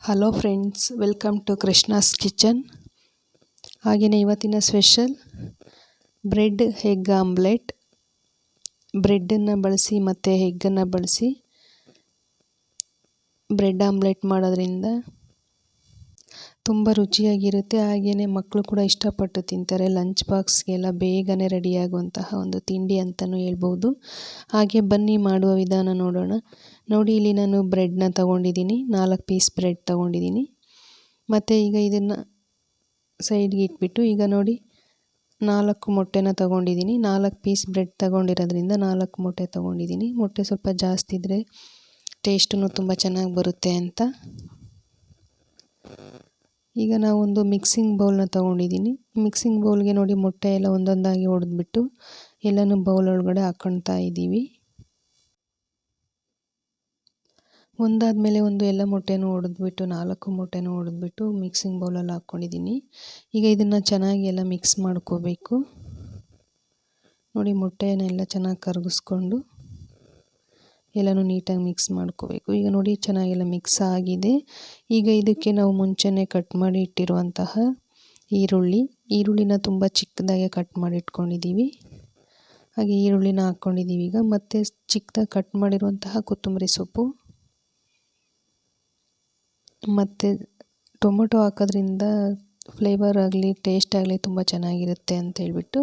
Hello friends, welcome to Krishna's kitchen. ಹಾಗೆಯೇ ಇವತ್ತಿನ special bread egg omelette. ಬ್ರೆಡ್ಡನ್ನು ಬಳಸಿ ಮತ್ತು ಎಗ್ಗನ್ನು ಬಳಸಿ ಬ್ರೆಡ್ ಆಮ್ಲೆಟ್ ಮಾಡೋದ್ರಿಂದ ತುಂಬ ರುಚಿಯಾಗಿರುತ್ತೆ. ಹಾಗೆಯೇ ಮಕ್ಕಳು ಕೂಡ ಇಷ್ಟಪಟ್ಟು ತಿಂತಾರೆ. ಲಂಚ್ ಬಾಕ್ಸ್ಗೆಲ್ಲ ಬೇಗನೆ ರೆಡಿಯಾಗುವಂತಹ ಒಂದು ತಿಂಡಿ ಅಂತಲೂ ಹೇಳ್ಬೋದು. ಹಾಗೆ ಬನ್ನಿ ಮಾಡುವ ವಿಧಾನ ನೋಡೋಣ. ನೋಡಿ, ಇಲ್ಲಿ ನಾನು ಬ್ರೆಡ್ನ ತೊಗೊಂಡಿದ್ದೀನಿ, 4 ಪೀಸ್ ಬ್ರೆಡ್ ತೊಗೊಂಡಿದ್ದೀನಿ. ಮತ್ತು ಈಗ ಇದನ್ನು ಸೈಡ್ಗೆ ಇಟ್ಬಿಟ್ಟು, ಈಗ ನೋಡಿ 4 ಮೊಟ್ಟೆನ ತೊಗೊಂಡಿದ್ದೀನಿ. 4 ಪೀಸ್ ಬ್ರೆಡ್ ತೊಗೊಂಡಿರೋದ್ರಿಂದ 4 ಮೊಟ್ಟೆ ತೊಗೊಂಡಿದ್ದೀನಿ. ಮೊಟ್ಟೆ ಸ್ವಲ್ಪ ಜಾಸ್ತಿ ಇದ್ದರೆ ಟೇಸ್ಟೂ ತುಂಬ ಚೆನ್ನಾಗಿ ಬರುತ್ತೆ ಅಂತ. ಈಗ ನಾವು ಒಂದು ಮಿಕ್ಸಿಂಗ್ ಬೌಲ್ನ ತೊಗೊಂಡಿದ್ದೀನಿ. ಮಿಕ್ಸಿಂಗ್ ಬೌಲ್ಗೆ ನೋಡಿ ಮೊಟ್ಟೆ ಎಲ್ಲ ಒಂದೊಂದಾಗಿ ಹೊಡೆದ್ಬಿಟ್ಟು ಎಲ್ಲನೂ ಬೌಲ್ ಒಳಗಡೆ ಹಾಕ್ಕೊಳ್ತಾ ಇದ್ದೀವಿ. ಒಂದಾದಮೇಲೆ ಒಂದು ಎಲ್ಲ ಮೊಟ್ಟೆನೂ ಹೊಡೆದ್ಬಿಟ್ಟು 4 ಮೊಟ್ಟೆನೂ ಹೊಡೆದ್ಬಿಟ್ಟು ಮಿಕ್ಸಿಂಗ್ ಬೌಲಲ್ಲಿ ಹಾಕ್ಕೊಂಡಿದ್ದೀನಿ. ಈಗ ಇದನ್ನು ಚೆನ್ನಾಗಿ ಎಲ್ಲ ಮಿಕ್ಸ್ ಮಾಡ್ಕೋಬೇಕು. ನೋಡಿ, ಮೊಟ್ಟೆನೆಲ್ಲ ಚೆನ್ನಾಗಿ ಕರಗಿಸ್ಕೊಂಡು ಎಲ್ಲನೂ ನೀಟಾಗಿ ಮಿಕ್ಸ್ ಮಾಡ್ಕೋಬೇಕು. ಈಗ ನೋಡಿ, ಚೆನ್ನಾಗೆಲ್ಲ ಮಿಕ್ಸ್ ಆಗಿದೆ. ಈಗ ಇದಕ್ಕೆ ನಾವು ಮುಂಚೆನೇ ಕಟ್ ಮಾಡಿ ಇಟ್ಟಿರುವಂತಹ ಈರುಳ್ಳಿನ ತುಂಬ ಚಿಕ್ಕದಾಗಿ ಕಟ್ ಮಾಡಿ ಇಟ್ಕೊಂಡಿದ್ದೀವಿ. ಹಾಗೆ ಈರುಳ್ಳಿನ ಹಾಕ್ಕೊಂಡಿದ್ದೀವಿ. ಈಗ ಮತ್ತು ಚಿಕ್ಕದಾಗಿ ಕಟ್ ಮಾಡಿರುವಂತಹ ಕೊತ್ತಂಬರಿ ಸೊಪ್ಪು ಮತ್ತು ಟೊಮೊಟೊ ಹಾಕೋದ್ರಿಂದ ಫ್ಲೇವರ್ ಆಗಲಿ ಟೇಸ್ಟ್ ಆಗಲಿ ತುಂಬ ಚೆನ್ನಾಗಿರುತ್ತೆ ಅಂತ ಹೇಳ್ಬಿಟ್ಟು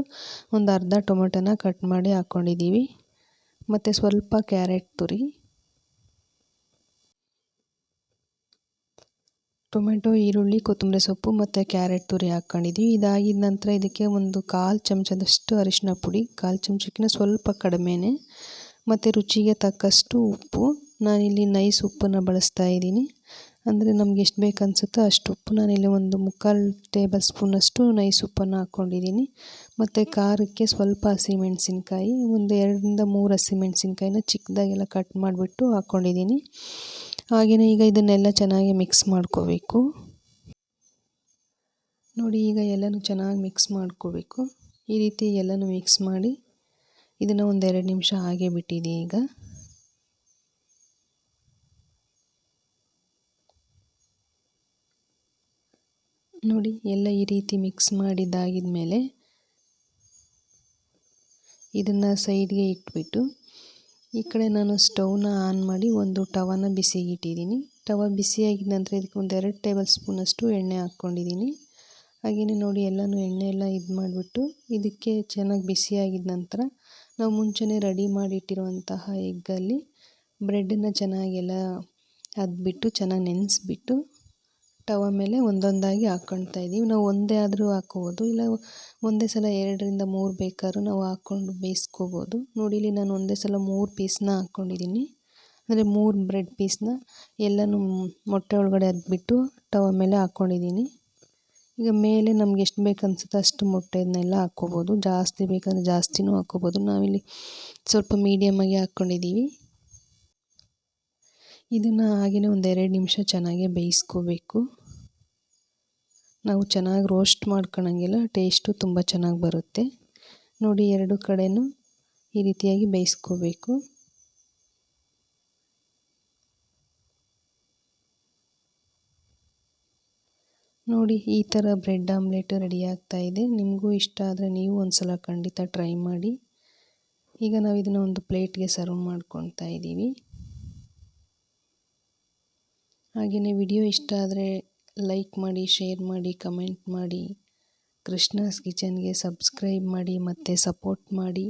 ಒಂದು ಅರ್ಧ ಟೊಮೊಟೊನ ಕಟ್ ಮಾಡಿ ಹಾಕ್ಕೊಂಡಿದ್ದೀವಿ. ಮತ್ತು ಸ್ವಲ್ಪ ಕ್ಯಾರೆಟ್ ತುರಿ, ಟೊಮೆಟೊ, ಈರುಳ್ಳಿ, ಕೊತ್ತಂಬರಿ ಸೊಪ್ಪು ಮತ್ತು ಕ್ಯಾರೆಟ್ ತುರಿ ಹಾಕ್ಕೊಂಡಿದ್ದೀವಿ. ಇದಾಗಿದ ನಂತರ ಇದಕ್ಕೆ ಒಂದು 1/4 ಚಮಚದಷ್ಟು ಅರಿಶಿನ ಪುಡಿ, 1/4 ಚಮಚಕ್ಕಿಂತ ಸ್ವಲ್ಪ ಕಡಿಮೆನೇ, ಮತ್ತು ರುಚಿಗೆ ತಕ್ಕಷ್ಟು ಉಪ್ಪು. ನಾನಿಲ್ಲಿ ನೈಸ್ ಉಪ್ಪನ್ನು ಬಳಸ್ತಾ ಇದ್ದೀನಿ. ಅಂದರೆ ನಮ್ಗೆ ಎಷ್ಟು ಬೇಕು ಅನಿಸುತ್ತೋ ಅಷ್ಟು ಉಪ್ಪು. ನಾನಿಲ್ಲಿ ಒಂದು 3/4 ಟೇಬಲ್ ಸ್ಪೂನಷ್ಟು ನೈಸ್ ಉಪ್ಪನ್ನು ಹಾಕ್ಕೊಂಡಿದ್ದೀನಿ. ಮತ್ತು ಖಾರಕ್ಕೆ ಸ್ವಲ್ಪ ಹಸಿಮೆಣಸಿನ್ಕಾಯಿ, ಒಂದು 2ರಿಂದ 3 ಹಸಿಮೆಣಸಿನ್ಕಾಯಿನ ಚಿಕ್ಕದಾಗೆಲ್ಲ ಕಟ್ ಮಾಡಿಬಿಟ್ಟು ಹಾಕ್ಕೊಂಡಿದ್ದೀನಿ. ಹಾಗೆಯೇ ಈಗ ಇದನ್ನೆಲ್ಲ ಚೆನ್ನಾಗಿ ಮಿಕ್ಸ್ ಮಾಡ್ಕೋಬೇಕು. ನೋಡಿ, ಈಗ ಎಲ್ಲನೂ ಚೆನ್ನಾಗಿ ಮಿಕ್ಸ್ ಮಾಡ್ಕೋಬೇಕು. ಈ ರೀತಿ ಎಲ್ಲನೂ ಮಿಕ್ಸ್ ಮಾಡಿ ಇದನ್ನು ಒಂದು 2 ನಿಮಿಷ ಹಾಗೆ ಬಿಟ್ಟಿದೆ. ಈಗ ನೋಡಿ, ಎಲ್ಲ ಈ ರೀತಿ ಮಿಕ್ಸ್ ಮಾಡಿದ್ದಾಗಿದ ಮೇಲೆ ಇದನ್ನು ಸೈಡ್ಗೆ ಇಟ್ಬಿಟ್ಟು ಈ ಕಡೆ ನಾನು ಸ್ಟವ್ನ ಆನ್ ಮಾಡಿ ಒಂದು ತವಾನ ಬಿಸಿಗೆ ಇಟ್ಟಿದ್ದೀನಿ. ತವ ಬಿಸಿಯಾಗಿದ ನಂತರ ಇದಕ್ಕೆ ಒಂದು 2 ಟೇಬಲ್ ಸ್ಪೂನಷ್ಟು ಎಣ್ಣೆ ಹಾಕ್ಕೊಂಡಿದ್ದೀನಿ. ಹಾಗೆಯೇ ನೋಡಿ, ಎಲ್ಲನೂ ಎಣ್ಣೆ ಎಲ್ಲ ಇದು ಮಾಡಿಬಿಟ್ಟು ಇದಕ್ಕೆ ಚೆನ್ನಾಗಿ ಬಿಸಿಯಾಗಿದ ನಂತರ ನಾವು ಮುಂಚೆನೇ ರೆಡಿ ಮಾಡಿಟ್ಟಿರುವಂತಹ ಎಗ್ಗಲ್ಲಿ ಬ್ರೆಡ್ಡನ್ನು ಚೆನ್ನಾಗೆಲ್ಲ ಅದ್ಬಿಟ್ಟು ಚೆನ್ನಾಗಿ ನೆನೆಸ್ಬಿಟ್ಟು ತವ ಮೇಲೆ ಒಂದೊಂದಾಗಿ ಹಾಕ್ಕೊಳ್ತಾ ಇದ್ದೀವಿ. ನಾವು ಒಂದೇ ಆದರೂ ಹಾಕ್ಕೋಬೋದು, ಇಲ್ಲ ಒಂದೇ ಸಲ 2ರಿಂದ 3 ಬೇಕಾದ್ರೂ ನಾವು ಹಾಕ್ಕೊಂಡು ಬೇಯಿಸ್ಕೋಬೋದು. ನೋಡಿ, ಇಲ್ಲಿ ನಾನು ಒಂದೇ ಸಲ 3 ಪೀಸ್ನ ಹಾಕ್ಕೊಂಡಿದ್ದೀನಿ. ಅಂದರೆ 3 ಬ್ರೆಡ್ ಪೀಸ್ನ ಎಲ್ಲನೂ ಮೊಟ್ಟೆ ಒಳಗಡೆ ಅದ್ಬಿಟ್ಟು ತವ ಮೇಲೆ ಹಾಕ್ಕೊಂಡಿದ್ದೀನಿ. ಈಗ ಮೇಲೆ ನಮ್ಗೆ ಎಷ್ಟು ಬೇಕು ಅನಿಸುತ್ತೋ ಅಷ್ಟು ಮೊಟ್ಟೆಯನ್ನೆಲ್ಲ ಹಾಕ್ಕೋಬೋದು. ಜಾಸ್ತಿ ಬೇಕಂದರೆ ಜಾಸ್ತಿನೂ ಹಾಕ್ಕೋಬೋದು. ನಾವಿಲ್ಲಿ ಸ್ವಲ್ಪ ಮೀಡಿಯಮಾಗಿ ಹಾಕ್ಕೊಂಡಿದ್ದೀವಿ. ಇದನ್ನು ಹಾಗೆಯೇ ಒಂದು 2 ನಿಮಿಷ ಚೆನ್ನಾಗಿ ಬೇಯಿಸ್ಕೋಬೇಕು. ನಾವು ಚೆನ್ನಾಗಿ ರೋಸ್ಟ್ ಮಾಡ್ಕೊಳ್ಳೋಂಗಿಲ್ಲ, ಟೇಸ್ಟು ತುಂಬ ಚೆನ್ನಾಗಿ ಬರುತ್ತೆ. ನೋಡಿ, 2 ಕಡೆನೂ ಈ ರೀತಿಯಾಗಿ ಬೇಯಿಸ್ಕೋಬೇಕು. ನೋಡಿ, ಈ ಥರ ಬ್ರೆಡ್ ಆಮ್ಲೆಟ್ ರೆಡಿ ಆಗ್ತಾ ಇದೆ. ನಿಮಗೂ ಇಷ್ಟ ಆದರೆ ನೀವು ಒಂದು ಸಲ ಖಂಡಿತ ಟ್ರೈ ಮಾಡಿ. ಈಗ ನಾವು ಇದನ್ನು ಒಂದು ಪ್ಲೇಟ್ಗೆ ಸರ್ವ್ ಮಾಡ್ಕೊಳ್ತಾ ಇದ್ದೀವಿ. ಹಾಗೆಯೇ ವಿಡಿಯೋ ಇಷ್ಟ ಆದರೆ ಲೈಕ್ ಮಾಡಿ, ಶೇರ್ ಮಾಡಿ, ಕಮೆಂಟ್ ಮಾಡಿ, ಕೃಷ್ಣಾಸ್ ಕಿಚನ್ಗೆ ಸಬ್ಸ್ಕ್ರೈಬ್ ಮಾಡಿ ಮತ್ತು ಸಪೋರ್ಟ್ ಮಾಡಿ.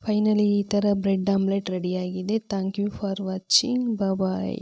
ಫೈನಲಿ ಈ ಥರ ಬ್ರೆಡ್ ಆಮ್ಲೆಟ್ ರೆಡಿಯಾಗಿದೆ. Thank you for watching. Bye.